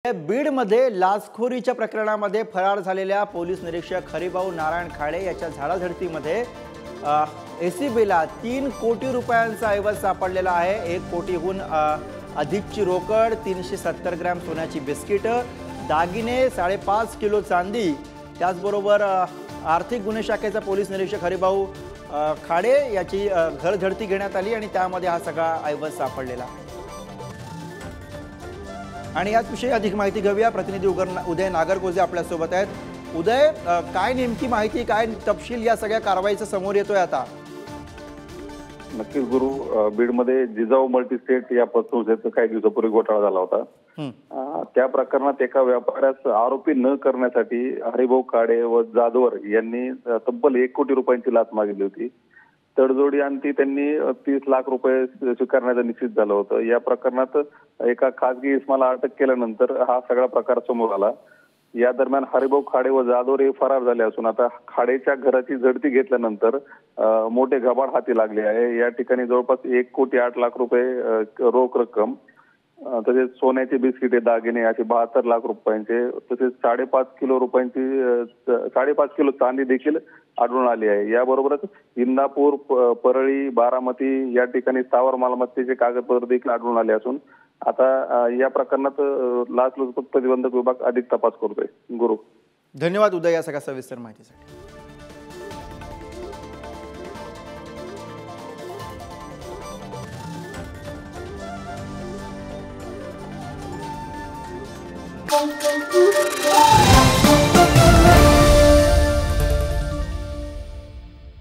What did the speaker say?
बीडमध्ये लाचखोरीच्या प्रकरणामध्ये फरार झालेल्या पोलीस निरीक्षक हरिभाऊ नारायण खाडे याच्या झाडाझडतीमध्ये एसीबीला 3 कोटी रुपयांचा ऐवज सापडलेला आहे। 1 कोटीहून अधिकची रोकड, 370 ग्रॅम सोन्याची बिस्किट, दागिने, 5.5 किलो चांदी, त्याचबरोबर आर्थिक गुन्हे शाखेचा पोलीस निरीक्षक हरिभाऊ खाडे याची घर झडती घेण्यात आली आणि त्यामध्ये हा सगळा ऐवज सापडलेला आहे। आणि याविषयी अधिक माहिती घेऊया, प्रतिनिधी उदय नागरगोजे आपल्या सोबत आहेत। उदय, काय नेमकी माहिती, काय तपशील या सगळ्या कारवाईचा समोर येतोय आता? नक्कीच गुरु, बीडमध्ये जिजाऊ मल्टीस्टेट या पतसंस्थेचा काही दिवसापूर्वी घोटाळा झाला होता। त्या प्रकरणात एका व्यापाऱ्यास आरोपी न करण्यासाठी हरिभाऊ खाडे व जाधवर यांनी तब्बल 1 कोटी रुपयांची लाच मागितली होती। तडजोडी अंती त्यांनी 30 लाख रुपये स्वीकारण्याचं निश्चित झालं होतं। या प्रकरणात एका खासगी इस्माला अटक केल्यानंतर हा सगळा प्रकार समोर आला। या दरम्यान हरिभाऊ खाडे व जाधवर हे फरार झाले असून आता खाडेच्या घराची झडती घेतल्यानंतर मोठे घबाड हाती लागले आहे। या ठिकाणी जवळपास 1 कोटी 8 लाख रुपये रोख रक्कम, तसेच सोन्याचे बिस्किटे, दागिने असे 72 लाख रुपयांचे, तसेच 5.5 किलो रुपयांची 5.5 किलो चांदी देखील आढळून आली आहे। याबरोबरच इंदापूर, परळी, बारामती या ठिकाणी स्थावर मालमत्तेचे कागदपत्र देखील आढळून आले असून आता या प्रकरणात लाचलुचपत प्रतिबंधक विभाग अधिक तपास करतोय। गुरु, धन्यवाद उदय या सगळ्या सविस्तर माहितीसाठी। Thank you.